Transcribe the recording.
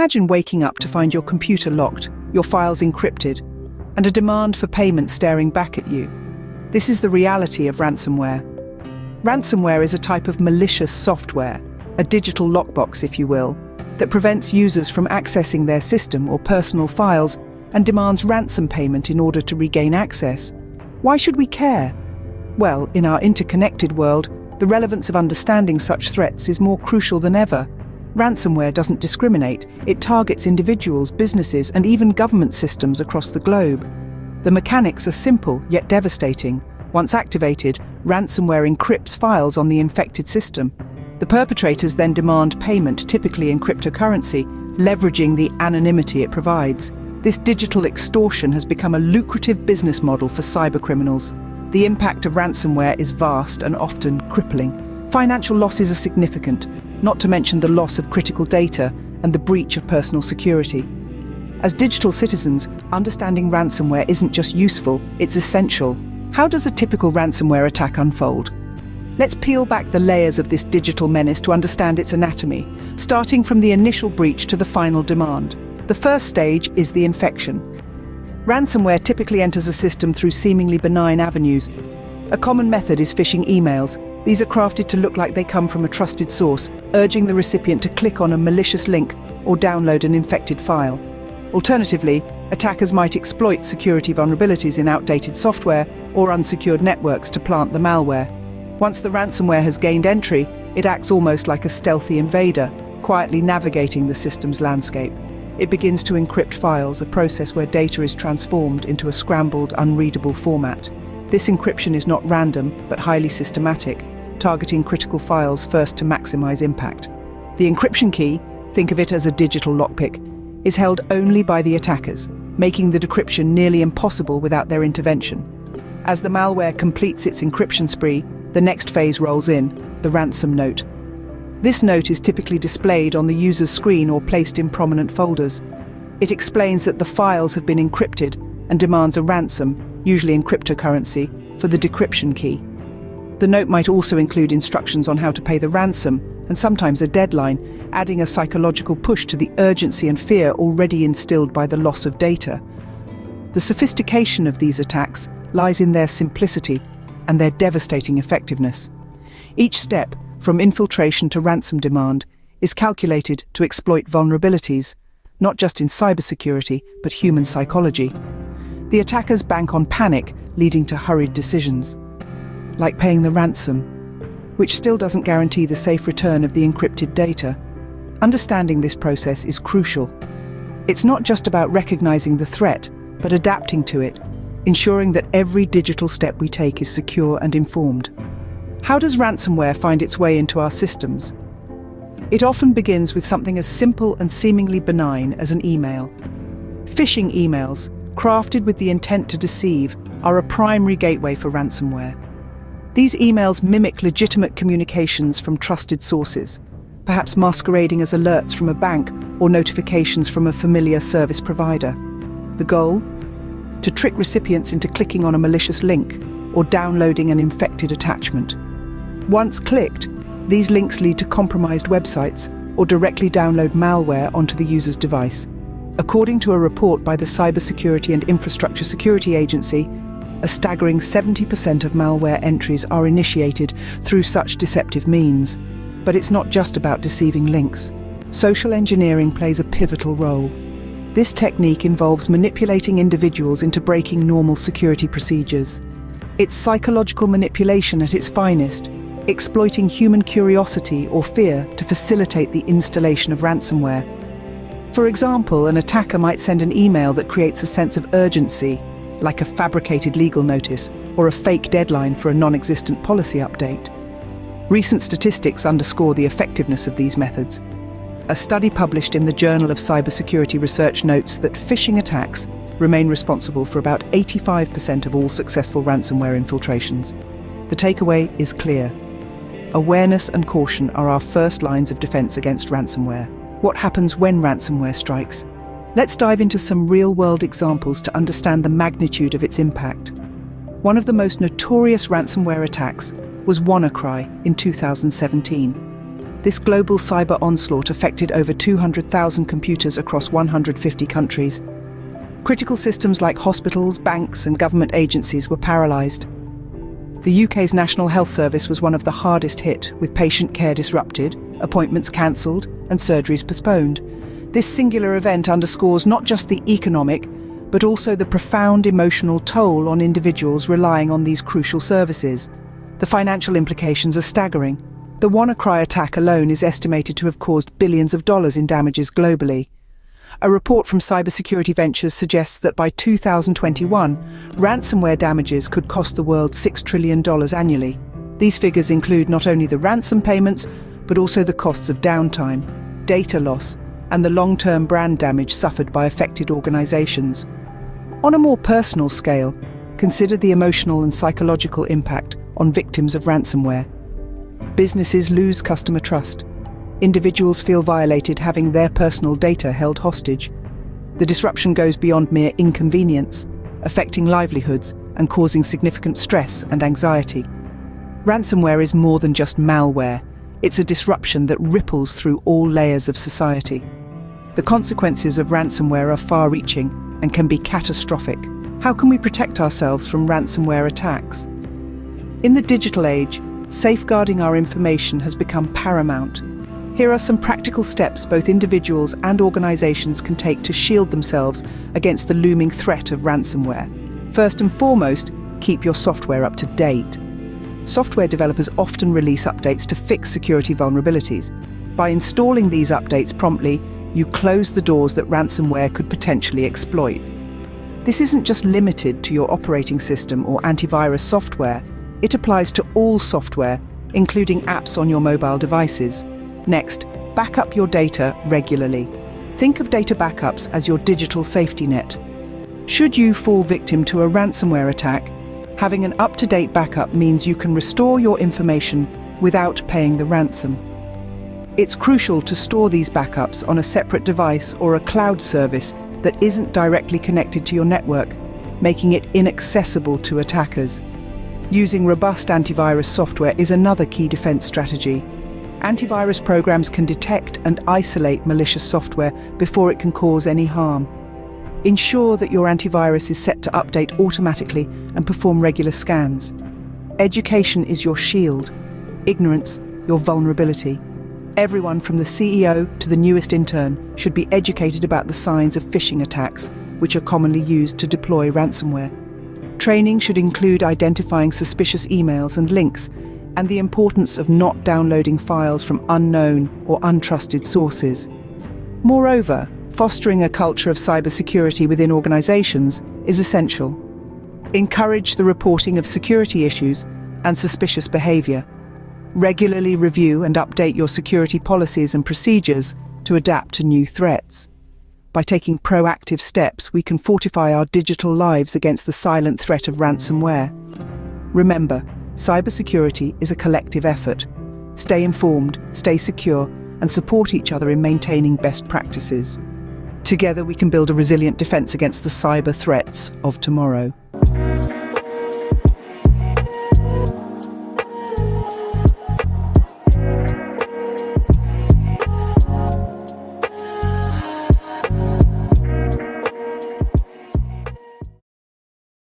Imagine waking up to find your computer locked, your files encrypted, and a demand for payment staring back at you. This is the reality of ransomware. Ransomware is a type of malicious software, a digital lockbox, if you will, that prevents users from accessing their system or personal files and demands ransom payment in order to regain access. Why should we care? Well, in our interconnected world, the relevance of understanding such threats is more crucial than ever. Ransomware doesn't discriminate. It targets individuals, businesses, and even government systems across the globe. The mechanics are simple yet devastating. Once activated, ransomware encrypts files on the infected system. The perpetrators then demand payment, typically in cryptocurrency, leveraging the anonymity it provides. This digital extortion has become a lucrative business model for cybercriminals. The impact of ransomware is vast and often crippling. Financial losses are significant, not to mention the loss of critical data and the breach of personal security. As digital citizens, understanding ransomware isn't just useful, it's essential. How does a typical ransomware attack unfold? Let's peel back the layers of this digital menace to understand its anatomy, starting from the initial breach to the final demand. The first stage is the infection. Ransomware typically enters a system through seemingly benign avenues. A common method is phishing emails. These are crafted to look like they come from a trusted source, urging the recipient to click on a malicious link or download an infected file. Alternatively, attackers might exploit security vulnerabilities in outdated software or unsecured networks to plant the malware. Once the ransomware has gained entry, it acts almost like a stealthy invader, quietly navigating the system's landscape. It begins to encrypt files, a process where data is transformed into a scrambled, unreadable format. This encryption is not random, but highly systematic, targeting critical files first to maximize impact. The encryption key, think of it as a digital lockpick, is held only by the attackers, making the decryption nearly impossible without their intervention. As the malware completes its encryption spree, the next phase rolls in, the ransom note. This note is typically displayed on the user's screen or placed in prominent folders. It explains that the files have been encrypted and demands a ransom, usually in cryptocurrency, for the decryption key. The note might also include instructions on how to pay the ransom and sometimes a deadline, adding a psychological push to the urgency and fear already instilled by the loss of data. The sophistication of these attacks lies in their simplicity and their devastating effectiveness. Each step, from infiltration to ransom demand, is calculated to exploit vulnerabilities, not just in cybersecurity, but human psychology. The attackers bank on panic, leading to hurried decisions, like paying the ransom, which still doesn't guarantee the safe return of the encrypted data. Understanding this process is crucial. It's not just about recognizing the threat, but adapting to it, ensuring that every digital step we take is secure and informed. How does ransomware find its way into our systems? It often begins with something as simple and seemingly benign as an email. Phishing emails, crafted with the intent to deceive, are a primary gateway for ransomware. These emails mimic legitimate communications from trusted sources, perhaps masquerading as alerts from a bank or notifications from a familiar service provider. The goal? To trick recipients into clicking on a malicious link or downloading an infected attachment. Once clicked, these links lead to compromised websites or directly download malware onto the user's device. According to a report by the Cybersecurity and Infrastructure Security Agency, a staggering 70% of malware entries are initiated through such deceptive means. But it's not just about deceiving links. Social engineering plays a pivotal role. This technique involves manipulating individuals into breaking normal security procedures. It's psychological manipulation at its finest, exploiting human curiosity or fear to facilitate the installation of ransomware. For example, an attacker might send an email that creates a sense of urgency, like a fabricated legal notice or a fake deadline for a non-existent policy update. Recent statistics underscore the effectiveness of these methods. A study published in the Journal of Cybersecurity Research notes that phishing attacks remain responsible for about 85% of all successful ransomware infiltrations. The takeaway is clear. Awareness and caution are our first lines of defense against ransomware. What happens when ransomware strikes? Let's dive into some real-world examples to understand the magnitude of its impact. One of the most notorious ransomware attacks was WannaCry in 2017. This global cyber onslaught affected over 200,000 computers across 150 countries. Critical systems like hospitals, banks, and government agencies were paralyzed. The UK's National Health Service was one of the hardest hit, with patient care disrupted, appointments cancelled, and surgeries postponed. This singular event underscores not just the economic, but also the profound emotional toll on individuals relying on these crucial services. The financial implications are staggering. The WannaCry attack alone is estimated to have caused billions of dollars in damages globally. A report from Cybersecurity Ventures suggests that by 2021, ransomware damages could cost the world $6 trillion annually. These figures include not only the ransom payments, but also the costs of downtime, data loss, and the long-term brand damage suffered by affected organizations. On a more personal scale, consider the emotional and psychological impact on victims of ransomware. Businesses lose customer trust. Individuals feel violated, having their personal data held hostage. The disruption goes beyond mere inconvenience, affecting livelihoods and causing significant stress and anxiety. Ransomware is more than just malware. It's a disruption that ripples through all layers of society. The consequences of ransomware are far-reaching and can be catastrophic. How can we protect ourselves from ransomware attacks? In the digital age, safeguarding our information has become paramount. Here are some practical steps both individuals and organizations can take to shield themselves against the looming threat of ransomware. First and foremost, keep your software up to date. Software developers often release updates to fix security vulnerabilities. By installing these updates promptly, you close the doors that ransomware could potentially exploit. This isn't just limited to your operating system or antivirus software. It applies to all software, including apps on your mobile devices. Next, back up your data regularly. Think of data backups as your digital safety net. Should you fall victim to a ransomware attack, having an up-to-date backup means you can restore your information without paying the ransom. It's crucial to store these backups on a separate device or a cloud service that isn't directly connected to your network, making it inaccessible to attackers. Using robust antivirus software is another key defense strategy. Antivirus programs can detect and isolate malicious software before it can cause any harm. Ensure that your antivirus is set to update automatically and perform regular scans. Education is your shield. Ignorance, your vulnerability. Everyone from the CEO to the newest intern should be educated about the signs of phishing attacks, which are commonly used to deploy ransomware. Training should include identifying suspicious emails and links, and the importance of not downloading files from unknown or untrusted sources. Moreover, fostering a culture of cybersecurity within organizations is essential. Encourage the reporting of security issues and suspicious behavior. Regularly review and update your security policies and procedures to adapt to new threats. By taking proactive steps, we can fortify our digital lives against the silent threat of ransomware. Remember, cybersecurity is a collective effort. Stay informed, stay secure, and support each other in maintaining best practices. Together we can build a resilient defense against the cyber threats of tomorrow.